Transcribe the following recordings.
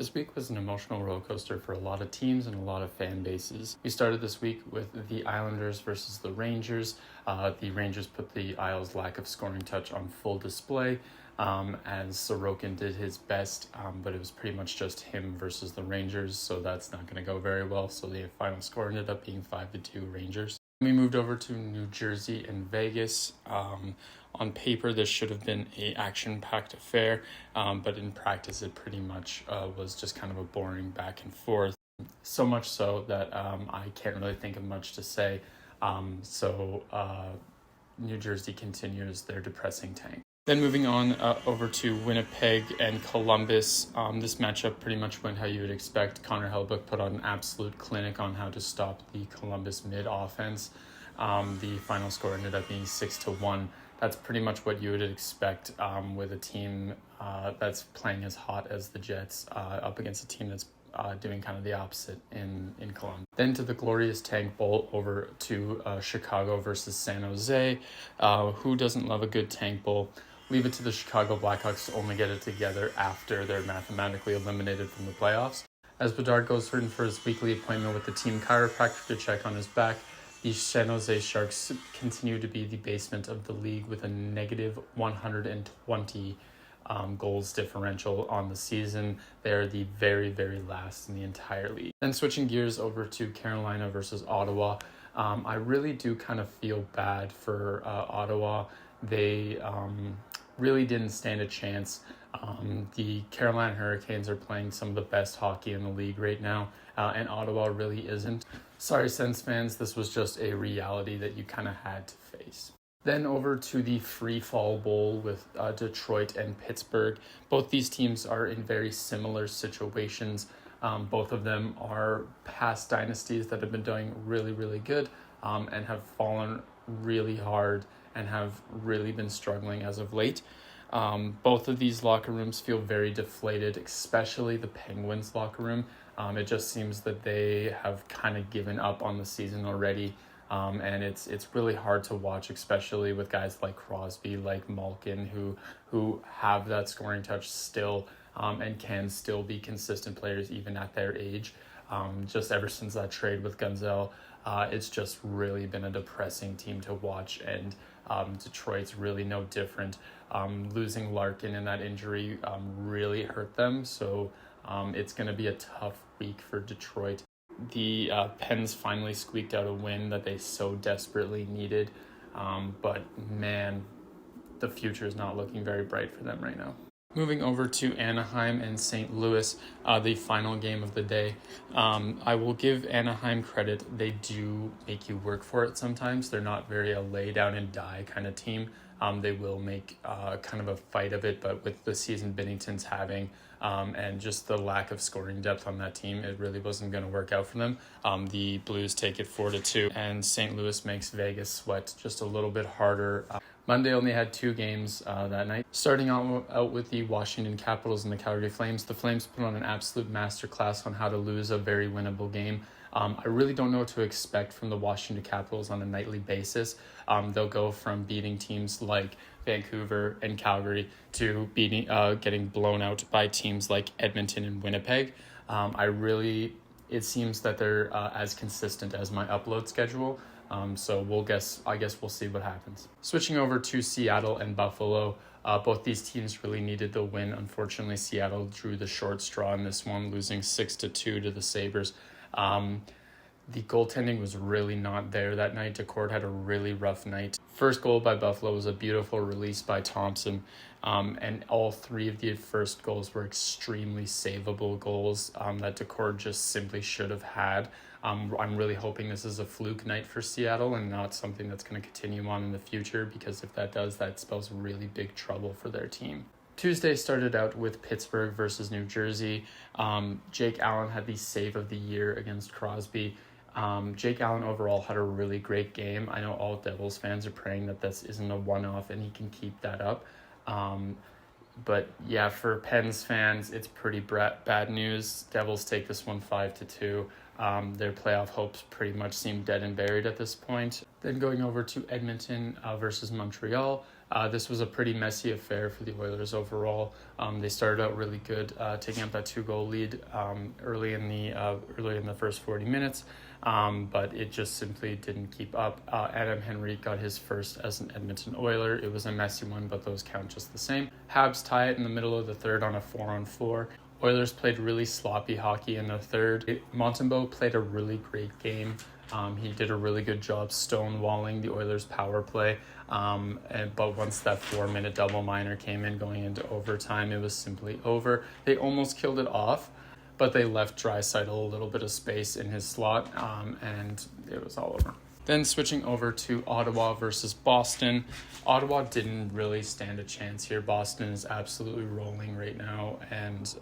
This week was an emotional roller coaster for a lot of teams and a lot of fan bases. We started this week with the Islanders versus the Rangers. The Rangers put the Isles' lack of scoring touch on full display as Sorokin did his best, but it was pretty much just him versus the Rangers, so that's not going to go very well. So the final score ended up being 5-2 Rangers. We moved over to New Jersey and Vegas. On paper, this should have been an action-packed affair, but in practice, it pretty much was just kind of a boring back and forth. So much so that I can't really think of much to say. New Jersey continues their depressing tank. Then moving on over to Winnipeg and Columbus. This matchup pretty much went how you would expect. Connor Hellebuyck put on an absolute clinic on how to stop the Columbus mid-offense. The final score ended up being 6-1. That's pretty much what you would expect with a team that's playing as hot as the Jets up against a team that's doing kind of the opposite in Columbus. Then to the glorious Tank Bowl over to Chicago versus San Jose. Who doesn't love a good Tank Bowl? Leave it to the Chicago Blackhawks to only get it together after they're mathematically eliminated from the playoffs. As Bedard goes in for his weekly appointment with the team chiropractor to check on his back, the San Jose Sharks continue to be the basement of the league with a negative 120 goals differential on the season. They're the very, very last in the entire league. Then switching gears over to Carolina versus Ottawa. I really do kind of feel bad for Ottawa. They really didn't stand a chance. The Carolina Hurricanes are playing some of the best hockey in the league right now, and Ottawa really isn't. Sorry, Sens fans, this was just a reality that you kind of had to face. Then over to the Free Fall Bowl with Detroit and Pittsburgh. Both these teams are in very similar situations. Both of them are past dynasties that have been doing really, really good and have fallen really hard and have really been struggling as of late. Both of these locker rooms feel very deflated, especially the Penguins locker room. It just seems that they have kind of given up on the season already. And it's really hard to watch, especially with guys like Crosby, like Malkin, who have that scoring touch still and can still be consistent players even at their age. Just ever since that trade with Gunzel, it's just really been a depressing team to watch, and Detroit's really no different. Losing Larkin in that injury really hurt them, so it's going to be a tough week for Detroit. The Pens finally squeaked out a win that they so desperately needed, but man, the future is not looking very bright for them right now. Moving over to Anaheim and St. Louis, the final game of the day. I will give Anaheim credit. They do make you work for it sometimes. They're not very a lay down and die kind of team. They will make kind of a fight of it, but with the season Binnington's having and just the lack of scoring depth on that team, it really wasn't going to work out for them. The Blues take it 4-2, and St. Louis makes Vegas sweat just a little bit harder. Monday only had 2 games that night. Starting out with the Washington Capitals and the Calgary Flames. The Flames put on an absolute masterclass on how to lose a very winnable game. I really don't know what to expect from the Washington Capitals on a nightly basis. They'll go from beating teams like Vancouver and Calgary to getting blown out by teams like Edmonton and Winnipeg. It seems that they're as consistent as my upload schedule. So I guess we'll see what happens. Switching over to Seattle and Buffalo. Both these teams really needed the win. Unfortunately, Seattle drew the short straw in this one, losing 6-2 to the Sabres. The goaltending was really not there that night. Decord had a really rough night. First goal by Buffalo was a beautiful release by Thompson, and all 3 of the first goals were extremely savable goals that Decord just simply should have had. I'm really hoping this is a fluke night for Seattle and not something that's going to continue on in the future, because if that does, that spells really big trouble for their team. Tuesday started out with Pittsburgh versus New Jersey. Jake Allen had the save of the year against Crosby. Jake Allen overall had a really great game. I know all Devils fans are praying that this isn't a one-off and he can keep that up. But yeah, for Pens fans, it's pretty bad news. Devils take this one 5-2. Their playoff hopes pretty much seem dead and buried at this point. Then going over to Edmonton versus Montreal. This was a pretty messy affair for the Oilers overall. They started out really good, taking up that 2-goal lead early in the first 40 minutes, but it just simply didn't keep up. Adam Henrique got his first as an Edmonton Oiler. It was a messy one, but those count just the same. Habs tie it in the middle of the third on a 4-on-4. Oilers played really sloppy hockey in the third. Montembeault played a really great game. He did a really good job stonewalling the Oilers' power play. But once that 4-minute double minor came in going into overtime, it was simply over. They almost killed it off, but they left Draisaitl a little bit of space in his slot, and it was all over. Then switching over to Ottawa versus Boston. Ottawa didn't really stand a chance here. Boston is absolutely rolling right now, and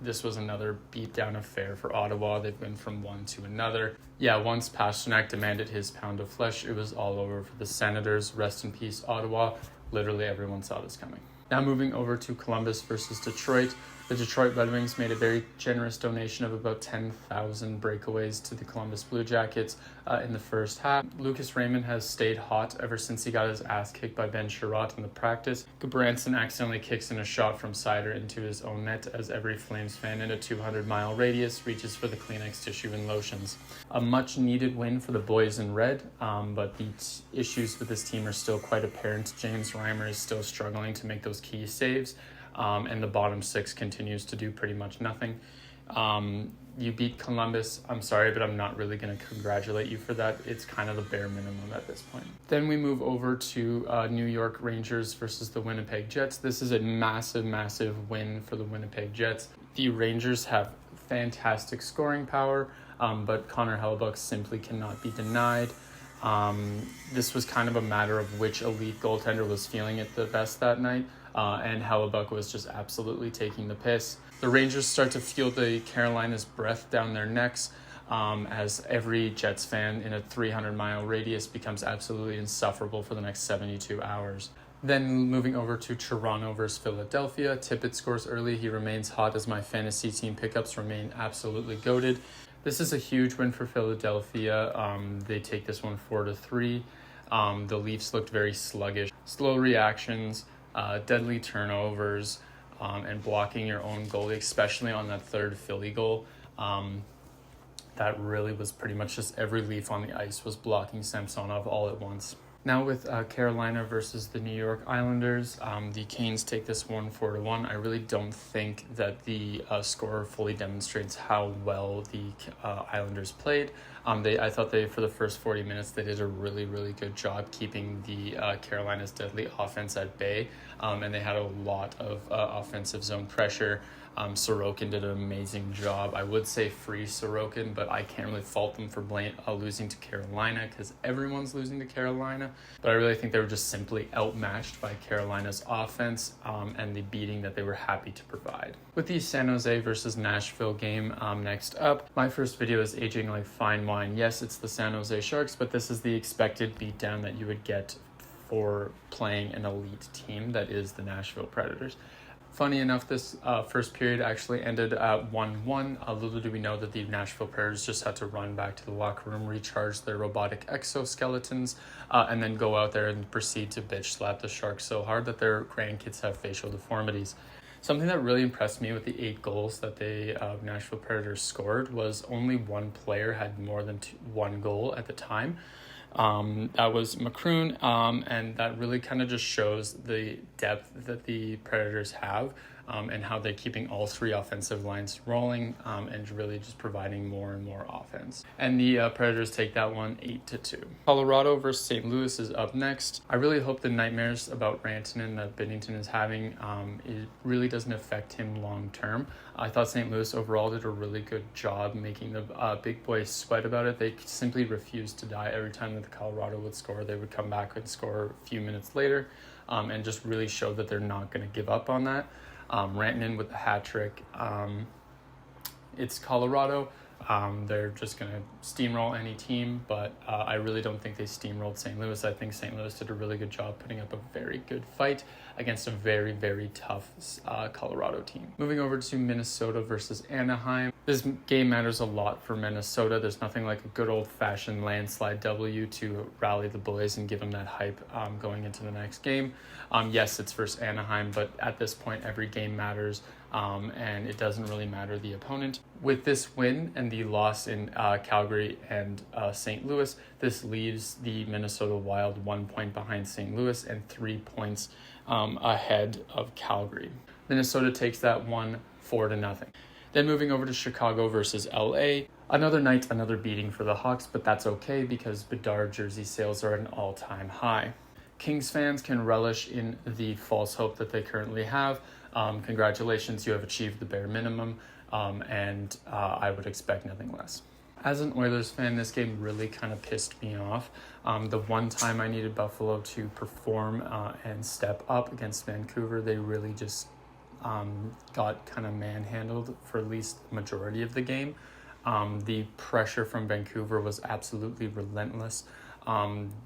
this was another beatdown affair for Ottawa. They've been from one to another. Yeah, once Pasternak demanded his pound of flesh, it was all over for the Senators. Rest in peace, Ottawa. Literally everyone saw this coming. Now moving over to Columbus versus Detroit. The Detroit Red Wings made a very generous donation of about 10,000 breakaways to the Columbus Blue Jackets in the first half. Lucas Raymond has stayed hot ever since he got his ass kicked by Ben Sherratt in the practice. Gudbranson accidentally kicks in a shot from Sider into his own net as every Flames fan in a 200-mile radius reaches for the Kleenex tissue and lotions. A much-needed win for the boys in red, but the issues with this team are still quite apparent. James Reimer is still struggling to make those key saves. And the bottom six continues to do pretty much nothing. You beat Columbus. I'm sorry, but I'm not really going to congratulate you for that. It's kind of the bare minimum at this point. Then we move over to New York Rangers versus the Winnipeg Jets. This is a massive, massive win for the Winnipeg Jets. The Rangers have fantastic scoring power, but Connor Hellebuyck simply cannot be denied. This was kind of a matter of which elite goaltender was feeling it the best that night. And Hellebuyck was just absolutely taking the piss. The Rangers start to feel the Carolinas' breath down their necks as every Jets fan in a 300-mile radius becomes absolutely insufferable for the next 72 hours. Then moving over to Toronto versus Philadelphia. Tippett scores early. He remains hot as my fantasy team pickups remain absolutely goated. This is a huge win for Philadelphia. They take this one 4-3. The Leafs looked very sluggish. Slow reactions. Deadly turnovers, and blocking your own goalie, especially on that third Philly goal. That really was pretty much just every Leaf on the ice was blocking Samsonov all at once. Now with Carolina versus the New York Islanders, the Canes take this one 4-1. I really don't think that the score fully demonstrates how well the Islanders played. I thought for the first 40 minutes, they did a really, really good job keeping the Carolina's deadly offense at bay, and they had a lot of offensive zone pressure. Sorokin did an amazing job. I would say free Sorokin, but I can't really fault them for losing to Carolina because everyone's losing to Carolina. But I really think they were just simply outmatched by Carolina's offense and the beating that they were happy to provide. With the San Jose versus Nashville game next up, my first video is aging like fine wine. Yes, it's the San Jose Sharks, but this is the expected beatdown that you would get for playing an elite team that is the Nashville Predators. Funny enough, this first period actually ended at 1-1. Little do we know that the Nashville Predators just had to run back to the locker room, recharge their robotic exoskeletons, and then go out there and proceed to bitch slap the Sharks so hard that their grandkids have facial deformities. Something that really impressed me with the 8 goals that the Nashville Predators scored was only one player had more than one goal at the time. That was Macroon, and that really kind of just shows the depth that the Predators have and how they're keeping all 3 offensive lines rolling and really just providing more and more offense. And the Predators take that one 8-2. Colorado versus St. Louis is up next. I really hope the nightmares about Rantanen that Binnington is having, it really doesn't affect him long term. I thought St. Louis overall did a really good job making the big boys sweat about it. They simply refused to die. Every time that the Colorado would score, they would come back and score a few minutes later and just really show that they're not going to give up on that. Rantanen with the hat trick. It's Colorado. They're just going to steamroll any team, but I really don't think they steamrolled St. Louis. I think St. Louis did a really good job putting up a very good fight against a very, very tough Colorado team. Moving over to Minnesota versus Anaheim. This game matters a lot for Minnesota. There's nothing like a good old-fashioned landslide W to rally the boys and give them that hype going into the next game. Yes, it's versus Anaheim, but at this point, every game matters, and it doesn't really matter the opponent. With this win and the loss in Calgary and St. Louis, this leaves the Minnesota Wild 1 point behind St. Louis and 3 points ahead of Calgary. Minnesota takes that one 4-0. Then moving over to Chicago versus LA. Another night, another beating for the Hawks, but that's okay because Bedard jersey sales are at an all-time high. Kings fans can relish in the false hope that they currently have. Congratulations, you have achieved the bare minimum, and I would expect nothing less. As an Oilers fan, this game really kind of pissed me off. The one time I needed Buffalo to perform and step up against Vancouver, they really just got kind of manhandled for at least the majority of the game. The pressure from Vancouver was absolutely relentless.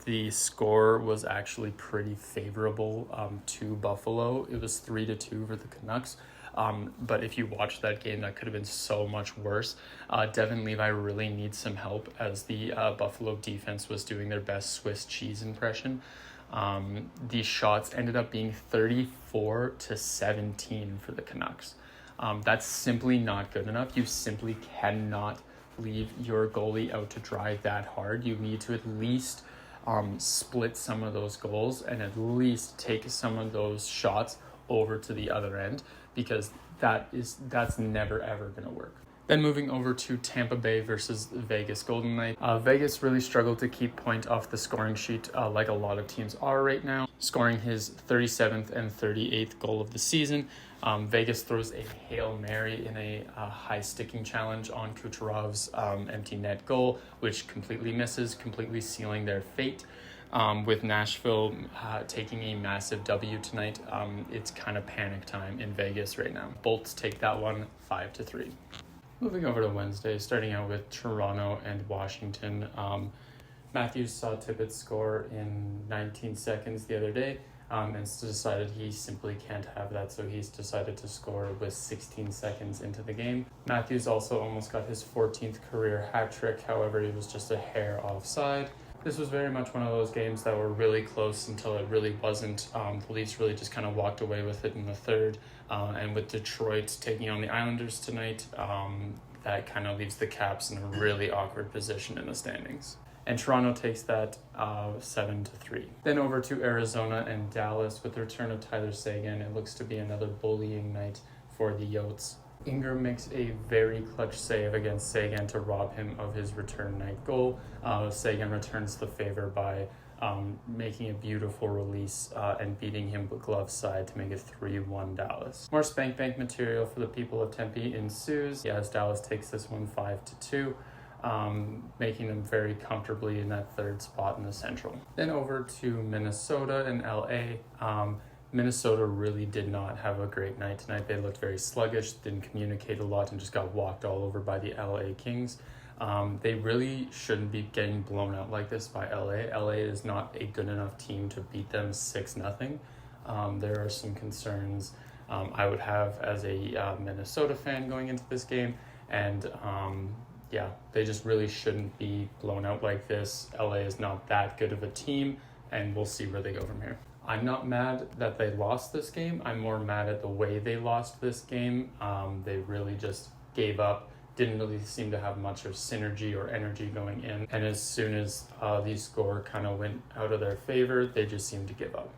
The score was actually pretty favorable to Buffalo. It was 3-2 for the Canucks. But if you watch that game, that could have been so much worse. Devin Levi really needs some help as the Buffalo defense was doing their best Swiss cheese impression. The shots ended up being 34-17 for the Canucks. That's simply not good enough. You simply cannot leave your goalie out to dry that hard. You need to at least split some of those goals and at least take some of those shots over to the other end, because that's never ever going to work. Then moving over to Tampa Bay versus Vegas Golden Knights. Vegas really struggled to keep point off the scoring sheet like a lot of teams are right now, scoring his 37th and 38th goal of the season. Vegas throws a Hail Mary in a high sticking challenge on Kucherov's empty net goal, which completely misses, completely sealing their fate. With Nashville taking a massive W tonight, it's kind of panic time in Vegas right now. Bolts take that one 5-3. Moving over to Wednesday, starting out with Toronto and Washington. Matthews saw Tippett score in 19 seconds the other day, and decided he simply can't have that, so he's decided to score with 16 seconds into the game. Matthews also almost got his 14th career hat trick, however, he was just a hair offside. This was very much one of those games that were really close until it really wasn't. The Leafs really just kind of walked away with it in the third. And with Detroit taking on the Islanders tonight, that kind of leaves the Caps in a really awkward position in the standings. And Toronto takes that 7-3. Then over to Arizona and Dallas with the return of Tyler Seguin. It looks to be another bullying night for the Yotes. Ingram makes a very clutch save against Seguin to rob him of his return night goal. Seguin returns the favor by making a beautiful release and beating him with glove side to make it 3-1 Dallas. More spank bank material for the people of Tempe ensues as Dallas takes this one 5-2. Making them very comfortably in that third spot in the Central. Then over to Minnesota and LA. Minnesota really did not have a great night tonight. They looked very sluggish, didn't communicate a lot, and just got walked all over by the LA Kings. They really shouldn't be getting blown out like this by LA. LA is not a good enough team to beat them 6-0. There are some concerns I would have as a Minnesota fan going into this game, and they just really shouldn't be blown out like this. LA is not that good of a team, and we'll see where they go from here. I'm not mad that they lost this game. I'm more mad at the way they lost this game. They really just gave up, didn't really seem to have much of synergy or energy going in. And as soon as the score kind of went out of their favor, they just seemed to give up.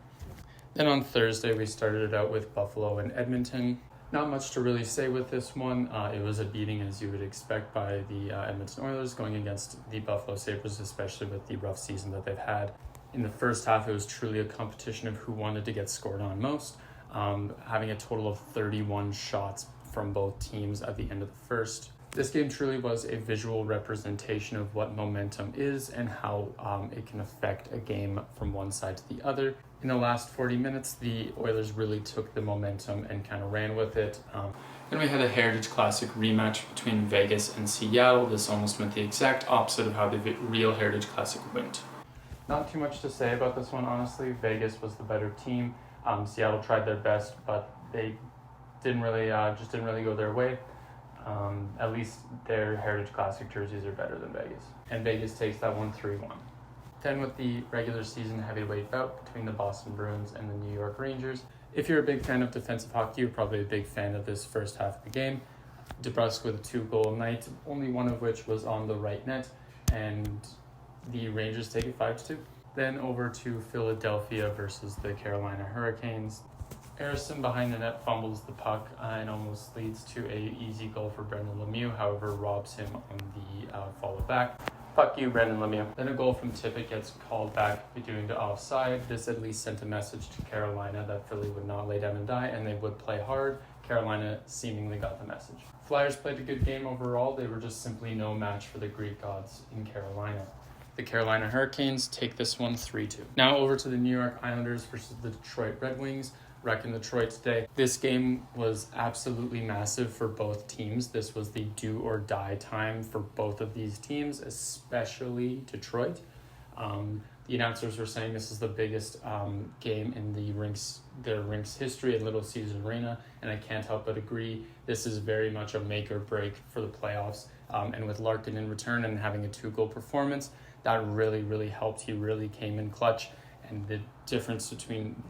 Then on Thursday, we started it out with Buffalo and Edmonton. Not much to really say with this one. It was a beating, as you would expect, by the Edmonton Oilers going against the Buffalo Sabres, especially with the rough season that they've had. In the first half, it was truly a competition of who wanted to get scored on most, having a total of 31 shots from both teams at the end of the first. This game truly was a visual representation of what momentum is and how it can affect a game from one side to the other. In the last 40 minutes, the Oilers really took the momentum and kind of ran with it. Then we had a Heritage Classic rematch between Vegas and Seattle. This almost went the exact opposite of how the real Heritage Classic went. Not too much to say about this one, honestly. Vegas was the better team. Seattle tried their best, but they didn't really go their way. At least their Heritage Classic jerseys are better than Vegas. And Vegas takes that one 3-1. Then with the regular season heavyweight bout between the Boston Bruins and the New York Rangers. If you're a big fan of defensive hockey, you're probably a big fan of this first half of the game. DeBrusk with a 2-goal night, only one of which was on the right net, and the Rangers take it 5-2. Then over to Philadelphia versus the Carolina Hurricanes. Harrison behind the net fumbles the puck and almost leads to an easy goal for Brendan Lemieux, however robs him on the follow back. Fuck you, Brendan Lemieux. Then a goal from Tippett gets called back due to offside. This at least sent a message to Carolina that Philly would not lay down and die and they would play hard. Carolina seemingly got the message. Flyers played a good game overall. They were just simply no match for the Greek gods in Carolina. The Carolina Hurricanes take this one 3-2. Now over to the New York Islanders versus the Detroit Red Wings. Wrecking Detroit today. This game was absolutely massive for both teams. This was the do or die time for both of these teams, especially Detroit. The announcers were saying this is the biggest game in their rink's history at Little Caesars Arena, and I can't help but agree. This is very much a make or break for the playoffs. And with Larkin in return and having a 2-goal performance, that really, really helped. He really came in clutch. And the difference between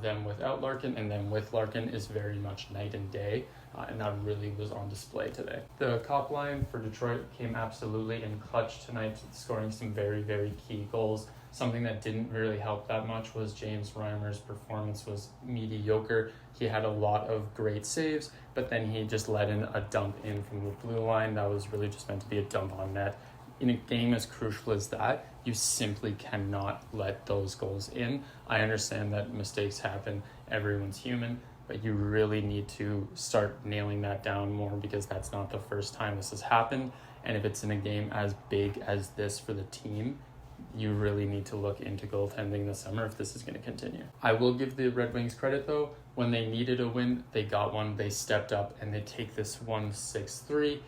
them without Larkin and them with Larkin is very much night and day, and that really was on display today. The top line for Detroit came absolutely in clutch tonight, scoring some very, very key goals. Something that didn't really help that much was James Reimer's performance was mediocre. He had a lot of great saves, but then he just let in a dump in from the blue line that was really just meant to be a dump on net. In a game as crucial as that, you simply cannot let those goals in. I understand that mistakes happen, everyone's human, but you really need to start nailing that down more because that's not the first time this has happened. And if it's in a game as big as this for the team, you really need to look into goaltending this summer if this is going to continue. I will give the Red Wings credit though. When they needed a win, they got one, they stepped up, and they take this 1-6-3.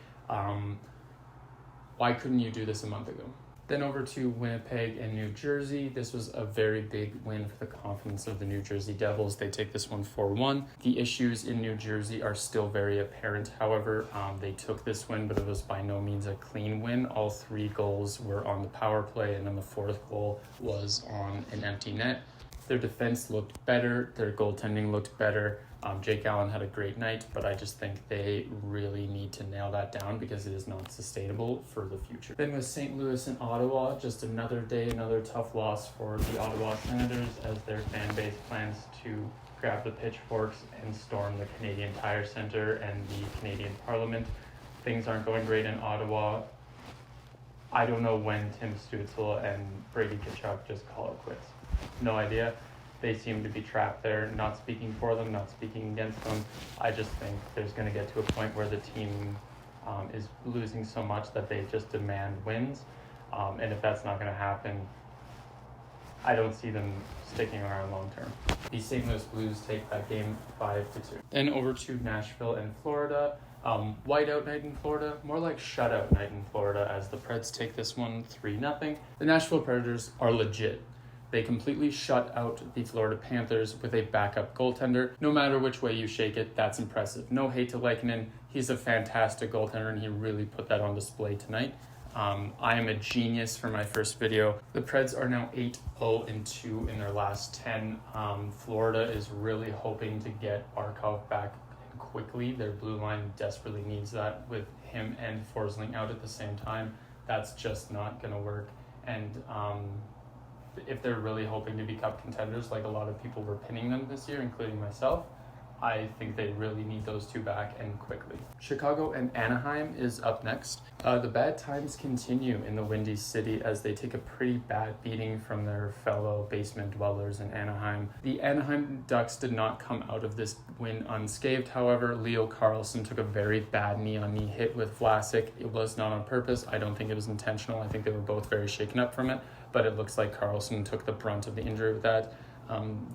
Why couldn't you do this a month ago? Then over to Winnipeg and New Jersey. This was a very big win for the confidence of the New Jersey Devils. They take this one 4-1. The issues in New Jersey are still very apparent. However, they took this win, but it was by no means a clean win. All 3 goals were on the power play, and then the 4th goal was on an empty net. Their defense looked better. Their goaltending looked better. Jake Allen had a great night, but I just think they really need to nail that down because it is not sustainable for the future. Then with St. Louis and Ottawa, just another day, another tough loss for the Ottawa Senators as their fan base plans to grab the pitchforks and storm the Canadian Tire Centre and the Canadian Parliament. Things aren't going great in Ottawa. I don't know when Tim Stützle and Brady Tkachuk just call it quits. No idea. They seem to be trapped there, not speaking for them, not speaking against them. I just think there's going to get to a point where the team is losing so much that they just demand wins. And if that's not going to happen, I don't see them sticking around long term. The St. Louis Blues take that game 5-2. Then over to Nashville and Florida. Whiteout night in Florida, more like shutout night in Florida as the Preds take this one 3-0. The Nashville Predators are legit. They completely shut out the Florida Panthers with a backup goaltender. No matter which way you shake it, that's impressive. No hate to Lehkonen. He's a fantastic goaltender, and he really put that on display tonight. I am a genius for my first video. The Preds are now 8-0-2 in their last 10. Florida is really hoping to get Barkov back quickly. Their blue line desperately needs that with him and Forsling out at the same time. That's just not going to work. And if they're really hoping to be cup contenders, like a lot of people were pinning them this year, including myself, I think they really need those two back and quickly. Chicago and Anaheim is up next. The bad times continue in the Windy City as they take a pretty bad beating from their fellow basement dwellers in Anaheim. The Anaheim Ducks did not come out of this win unscathed. However, Leo Carlsson took a very bad knee-on-knee hit with Vlasic. It was not on purpose. I don't think it was intentional. I think they were both very shaken up from it, but it looks like Carlsson took the brunt of the injury with that.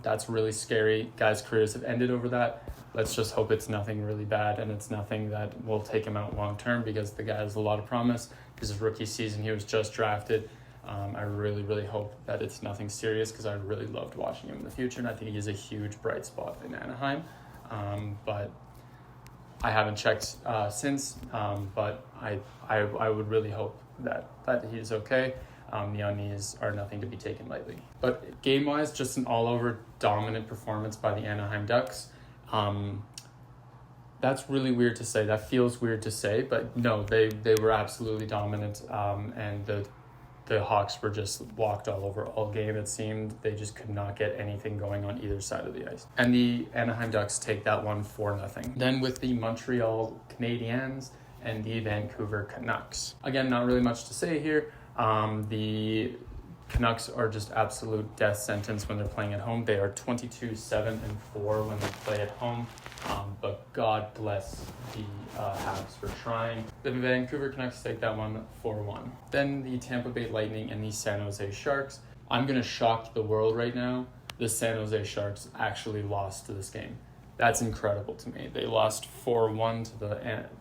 That's really scary. Guys' careers have ended over that. Let's just hope it's nothing really bad and it's nothing that will take him out long term, because the guy has a lot of promise. His rookie season, he was just drafted. I really, really hope that it's nothing serious, because I really loved watching him in the future, and I think he's a huge bright spot in Anaheim. But I haven't checked since, but I would really hope that he's okay. The unease are nothing to be taken lightly. But game-wise, just an all-over dominant performance by the Anaheim Ducks. That's really weird to say. That feels weird to say, but no, they were absolutely dominant, and the Hawks were just walked all over all game, it seemed. They just could not get anything going on either side of the ice. And the Anaheim Ducks take that one 4-0. Then with the Montreal Canadiens and the Vancouver Canucks. Again, not really much to say here. The Canucks are just absolute death sentence when they're playing at home. They are 22-7-4 when they play at home. But God bless the Habs for trying. The Vancouver Canucks take that one 4-1. Then the Tampa Bay Lightning and the San Jose Sharks. I'm going to shock the world right now. The San Jose Sharks actually lost to this game. That's incredible to me. They lost 4-1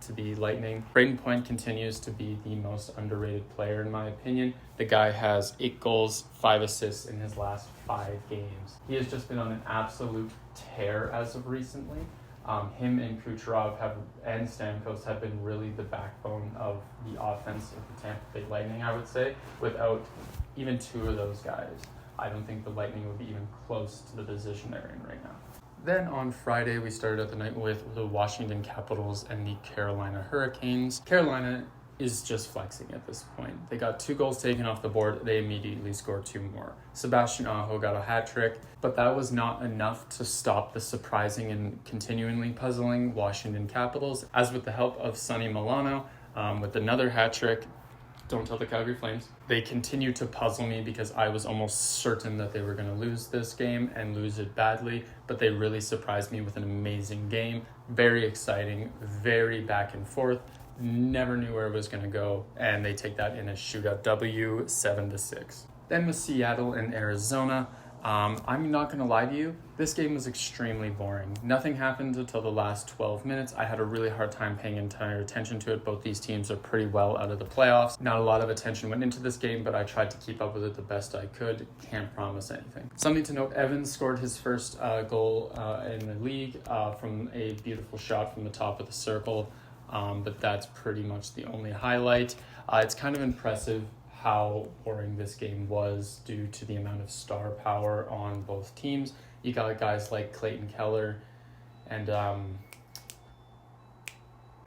to the Lightning. Brayden Point continues to be the most underrated player in my opinion. The guy has 8 goals, 5 assists in his last 5 games. He has just been on an absolute tear as of recently. Him and Kucherov and Stamkos have been really the backbone of the offense of the Tampa Bay Lightning, I would say. Without even 2 of those guys, I don't think the Lightning would be even close to the position they're in right now. Then on Friday, we started out the night with the Washington Capitals and the Carolina Hurricanes. Carolina is just flexing at this point. They got 2 goals taken off the board. They immediately scored 2 more. Sebastian Aho got a hat trick, but that was not enough to stop the surprising and continually puzzling Washington Capitals. As with the help of Sonny Milano, with another hat trick, don't tell the Calgary Flames. They continue to puzzle me, because I was almost certain that they were going to lose this game and lose it badly, but they really surprised me with an amazing game. Very exciting, very back and forth. Never knew where it was going to go, and they take that in a shootout W, 7-6. Then with Seattle and Arizona, I'm not going to lie to you, this game was extremely boring. Nothing happened until the last 12 minutes. I had a really hard time paying entire attention to it. Both these teams are pretty well out of the playoffs. Not a lot of attention went into this game, but I tried to keep up with it the best I could. Can't promise anything. Something to note, Evans scored his first goal in the league from a beautiful shot from the top of the circle, but that's pretty much the only highlight. It's kind of impressive how boring this game was due to the amount of star power on both teams. You got guys like Clayton Keller and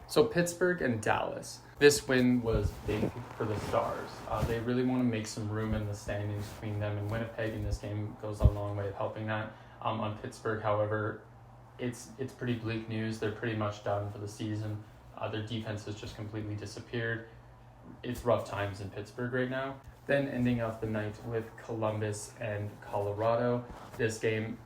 so Pittsburgh and Dallas. This win was big for the Stars. They really want to make some room in the standings between them and Winnipeg, and this game goes a long way of helping that. On Pittsburgh, however, it's pretty bleak news. They're pretty much done for the season. Their defense has just completely disappeared. It's rough times in Pittsburgh right now. Then ending off the night with Columbus and Colorado. This game,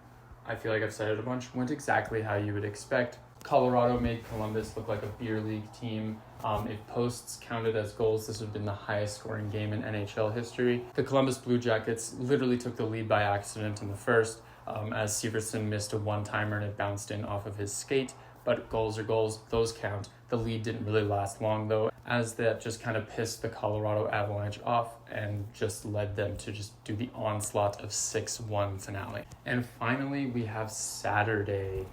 I feel like I've said it a bunch, went exactly how you would expect. Colorado made Columbus look like a beer league team. If posts counted as goals, this would have been the highest scoring game in NHL history. The Columbus Blue Jackets literally took the lead by accident in the first, as Severson missed a one-timer and it bounced in off of his skate. But goals are goals, those count. The lead didn't really last long though, as that just kind of pissed the Colorado Avalanche off and just led them to just do the onslaught of 6-1 finale. And finally, we have Saturday.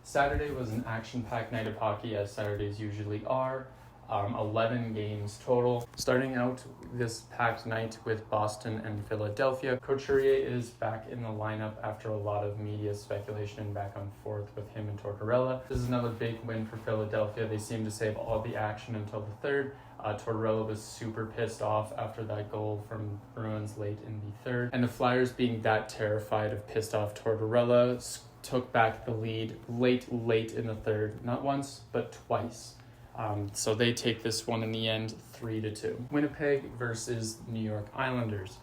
Saturday was an action-packed night of hockey, as Saturdays usually are. 11 games total. Starting out this packed night with Boston and Philadelphia. Couturier is back in the lineup after a lot of media speculation and back and forth with him and Tortorella. This is another big win for Philadelphia. They seem to save all the action until the third. Tortorella was super pissed off after that goal from Bruins late in the third. And the Flyers, being that terrified of pissed off Tortorella, took back the lead late in the third. Not once, but twice. So they take this one in the end 3-2. Winnipeg versus New York Islanders.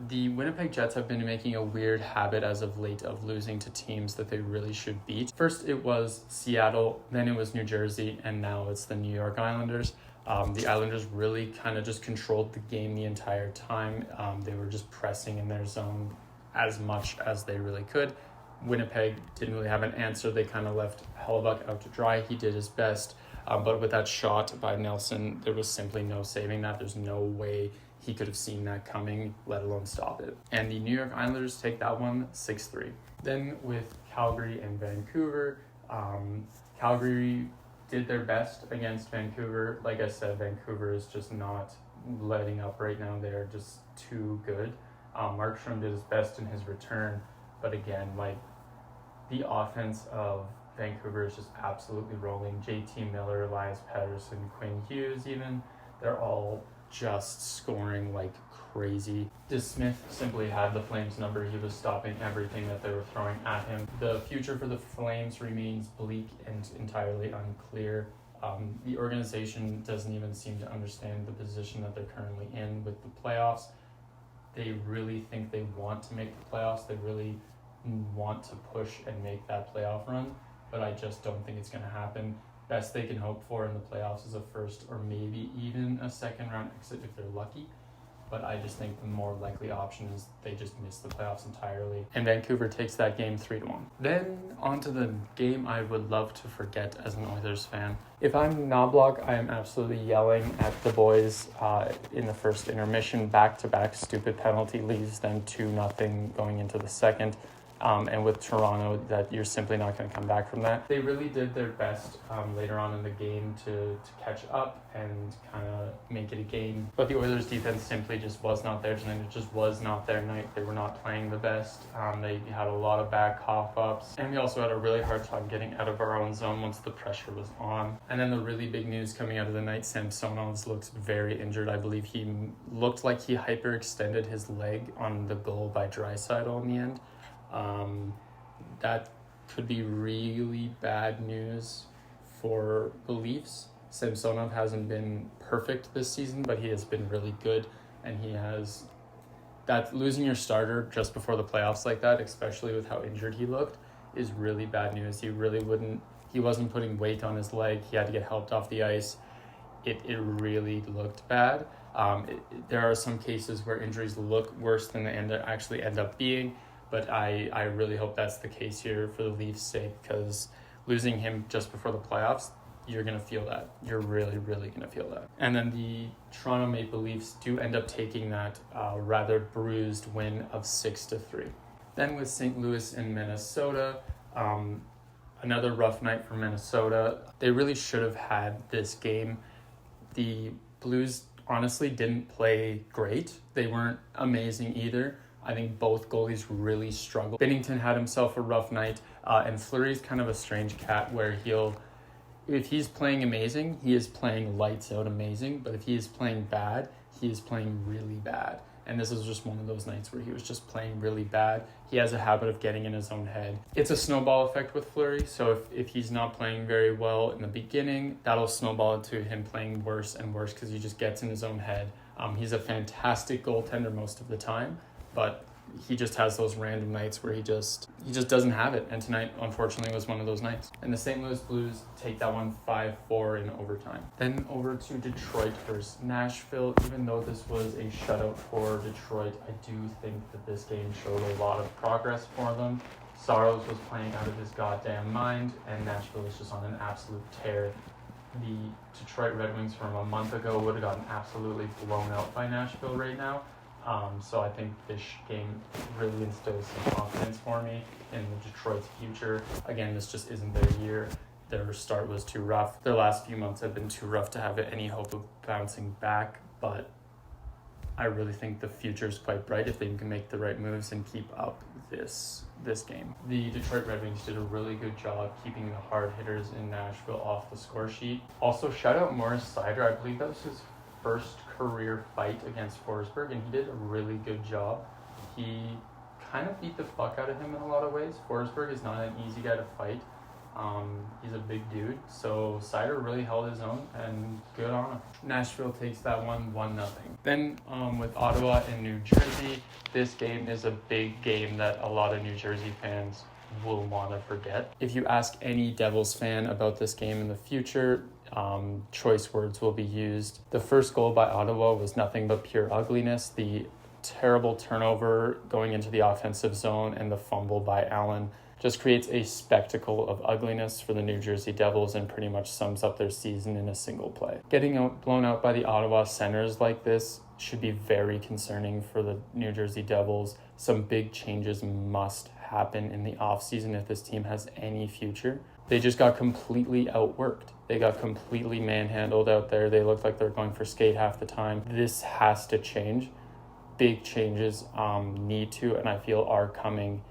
The Winnipeg Jets have been making a weird habit as of late of losing to teams that they really should beat. First it was Seattle, then it was New Jersey, and now it's the New York Islanders. The Islanders really kind of just controlled the game the entire time. They were just pressing in their zone as much as they really could. Winnipeg didn't really have an answer. They kind of left Hellebuck out to dry. He did his best, but with that shot by Nelson, there was simply no saving that. There's no way he could have seen that coming, let alone stop it. And the New York Islanders take that one 6-3. Then with Calgary and Vancouver, Calgary did their best against Vancouver. Like I said, Vancouver is just not letting up right now. They are just too good. Markstrom did his best in his return, but again, like, the offense of Vancouver is just absolutely rolling. JT Miller, Elias Pettersson, Quinn Hughes even, they're all just scoring like crazy. DeSmith simply had the Flames number. He was stopping everything that they were throwing at him. The future for the Flames remains bleak and entirely unclear. The organization doesn't even seem to understand the position that they're currently in with the playoffs. They really think they want to make the playoffs. They really want to push and make that playoff run, but I just don't think it's going to happen. Best they can hope for in the playoffs is a first or maybe even a second round exit if they're lucky. But I just think the more likely option is they just miss the playoffs entirely. And Vancouver takes that game 3-1. Then on to the game I would love to forget as an Oilers fan. If I'm Knobloch, I am absolutely yelling at the boys in the first intermission. Back-to-back stupid penalty leaves them 2-0 going into the second. And with Toronto, that you're simply not going to come back from that. They really did their best later on in the game to catch up and kind of make it a game. But the Oilers' defense simply just was not there tonight. It just was not their night. They were not playing the best. They had a lot of bad cough-ups. And we also had a really hard time getting out of our own zone once the pressure was on. And then the really big news coming out of the night, Samsonov looks very injured. I believe he looked like he hyperextended his leg on the goal by Draisaitl in the end. That could be really bad news for the Leafs. Samsonov hasn't been perfect this season, but he has been really good, and he has that. Losing your starter just before the playoffs like that, especially with how injured he looked, is really bad news. He wasn't putting weight on his leg. He had to get helped off the ice. It really looked bad. There are some cases where injuries look worse than they actually end up being. But I really hope that's the case here for the Leafs' sake, because losing him just before the playoffs, you're going to feel that. You're really, really going to feel that. And then the Toronto Maple Leafs do end up taking that rather bruised win of 6-3. Then with St. Louis and Minnesota, another rough night for Minnesota. They really should have had this game. The Blues honestly didn't play great. They weren't amazing either. I think both goalies really struggled. Binnington had himself a rough night, and Fleury's kind of a strange cat where if he's playing amazing, he is playing lights out amazing, but if he is playing bad, he is playing really bad. And this is just one of those nights where he was just playing really bad. He has a habit of getting in his own head. It's a snowball effect with Fleury, so if he's not playing very well in the beginning, that'll snowball into him playing worse and worse because he just gets in his own head. He's a fantastic goaltender most of the time, but he just has those random nights where he just doesn't have it. And tonight, unfortunately, was one of those nights. And the St. Louis Blues take that one 5-4 in overtime. Then over to Detroit versus Nashville. Even though this was a shutout for Detroit, I do think that this game showed a lot of progress for them. Saros was playing out of his goddamn mind, and Nashville was just on an absolute tear. The Detroit Red Wings from a month ago would have gotten absolutely blown out by Nashville right now. So I think this game really instills some confidence for me in Detroit's future. Again, this just isn't their year. Their start was too rough. Their last few months have been too rough to have any hope of bouncing back, but I really think the future is quite bright if they can make the right moves and keep up this game. The Detroit Red Wings did a really good job keeping the hard hitters in Nashville off the score sheet. Also, shout out Morris Seider. I believe that was his first career fight against Forsberg, and he did a really good job. He kind of beat the fuck out of him in a lot of ways. Forsberg is not an easy guy to fight. He's a big dude, so Seider really held his own, and good on him. Nashville takes that one 1-0. Then with Ottawa and New Jersey, this game is a big game that a lot of New Jersey fans will want to forget. If you ask any Devils fan about this game in the future, choice words will be used. The first goal by Ottawa was nothing but pure ugliness. The terrible turnover going into the offensive zone and the fumble by Allen just creates a spectacle of ugliness for the New Jersey Devils and pretty much sums up their season in a single play. Getting blown out by the Ottawa Senators like this should be very concerning for the New Jersey Devils. Some big changes must happen in the offseason if this team has any future. They just got completely outworked. They got completely manhandled out there. They looked like they're going for skate half the time. This has to change. Big changes need to, and I feel are coming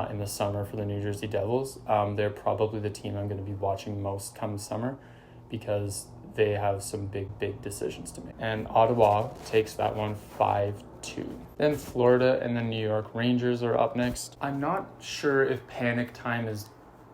in the summer for the New Jersey Devils. They're probably the team I'm going to be watching most come summer because they have some big decisions to make. And Ottawa takes that one 5-2. Then Florida and the New York Rangers are up next. I'm not sure if panic time is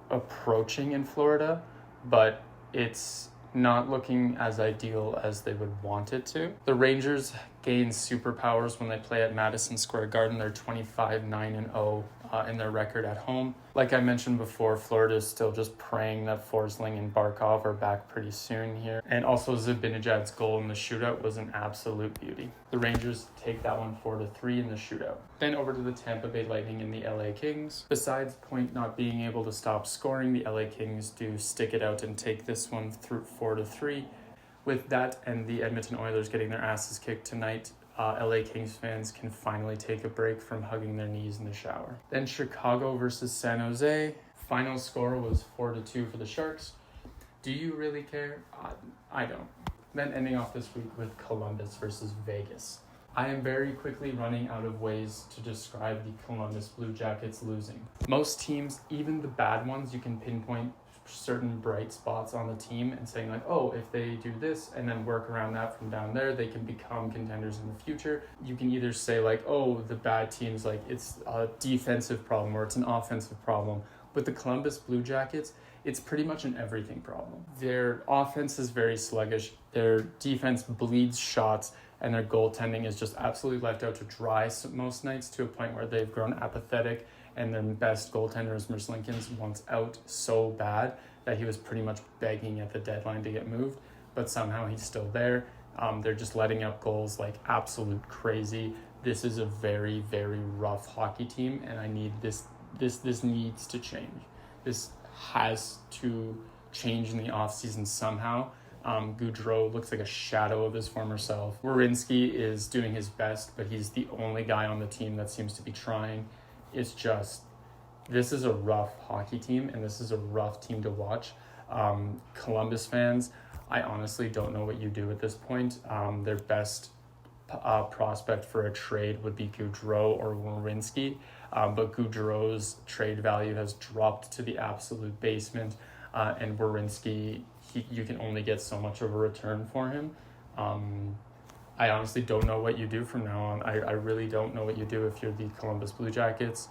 approaching in Florida, but it's not looking as ideal as they would want it to. The Rangers gain superpowers when they play at Madison Square Garden. They're 25-9-0 in their record at home. Like I mentioned before, Florida is still just praying that Forsling and Barkov are back pretty soon here. And also Zibanejad's goal in the shootout was an absolute beauty. The Rangers take that one 4-3 in the shootout. Then over to the Tampa Bay Lightning and the LA Kings. Besides Point not being able to stop scoring, the LA Kings do stick it out and take this one through 4-3. With that and the Edmonton Oilers getting their asses kicked tonight, LA Kings fans can finally take a break from hugging their knees in the shower. Then Chicago versus San Jose. Final score was 4-2 for the Sharks. Do you really care? I don't. Then ending off this week with Columbus versus Vegas. I am very quickly running out of ways to describe the Columbus Blue Jackets losing. Most teams, even the bad ones, you can pinpoint certain bright spots on the team and saying like, oh, if they do this and then work around that from down there, they can become contenders in the future. You can either say like, oh, the bad teams, like it's a defensive problem or it's an offensive problem. With the Columbus Blue Jackets, it's pretty much an everything problem. Their offense is very sluggish, their defense bleeds shots, and their goaltending is just absolutely left out to dry most nights to a point where they've grown apathetic. And their best goaltender, Merzlikins, wants out so bad that he was pretty much begging at the deadline to get moved, but somehow he's still there. They're just letting up goals like absolute crazy. This is a very rough hockey team, and I need this needs to change. This has to change in the offseason somehow. Gaudreau looks like a shadow of his former self. Werenski is doing his best, but he's the only guy on the team that seems to be trying. It's just, this is a rough hockey team, and this is a rough team to watch. Columbus fans, I honestly don't know what you do at this point. Their best prospect for a trade would be Gaudreau or Werenski, but Gaudreau's trade value has dropped to the absolute basement, and Werenski, you can only get so much of a return for him. I honestly don't know what you do from now on. I really don't know what you do if you're the Columbus Blue Jackets.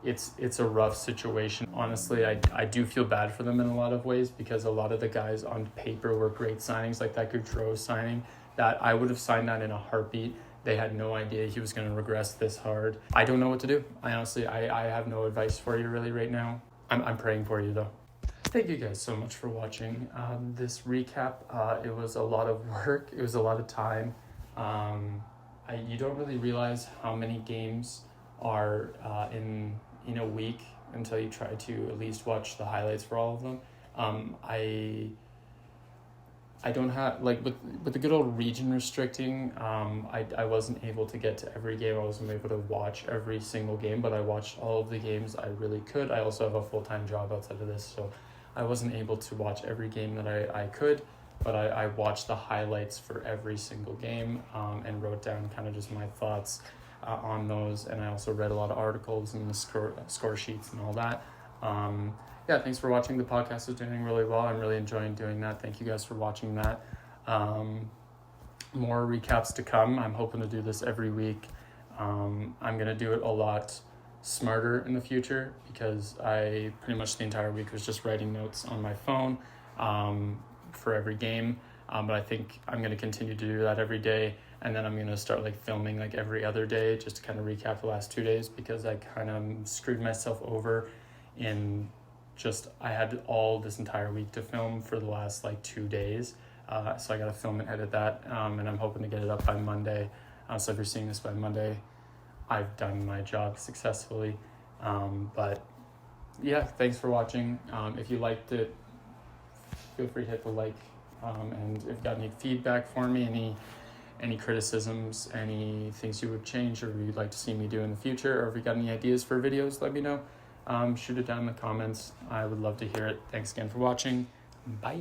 It's a rough situation. Honestly, I do feel bad for them in a lot of ways because a lot of the guys on paper were great signings, like that Gaudreau signing, that I would have signed that in a heartbeat. They had no idea he was going to regress this hard. I don't know what to do. I have no advice for you really right now. I'm praying for you though. Thank you guys so much for watching this recap. It was a lot of work. It was a lot of time. You don't really realize how many games are in a week until you try to at least watch the highlights for all of them. I don't have, like, with the good old region restricting, I wasn't able to get to every game. I wasn't able to watch every single game, but I watched all of the games I really could. I also have a full-time job outside of this, so I wasn't able to watch every game that I could. But I watched the highlights for every single game and wrote down kind of just my thoughts on those. And I also read a lot of articles and the score sheets and all that. Yeah, thanks for watching. The podcast is doing really well. I'm really enjoying doing that. Thank you guys for watching that. More recaps to come. I'm hoping to do this every week. I'm going to do it a lot smarter in the future because I pretty much the entire week was just writing notes on my phone. For every game, but I think I'm going to continue to do that every day, and then I'm going to start like filming like every other day just to kind of recap the last 2 days because I kind of screwed myself over in just I had all this entire week to film for the last like 2 days, so I got to film and edit that, and I'm hoping to get it up by Monday. So if you're seeing this by Monday, I've done my job successfully. But yeah, thanks for watching. If you liked it, feel free to hit the like. And if you've got any feedback for me, any criticisms, any things you would change or you'd like to see me do in the future, or if you got any ideas for videos, let me know. Shoot it down in the comments. I would love to hear it. Thanks again for watching. Bye.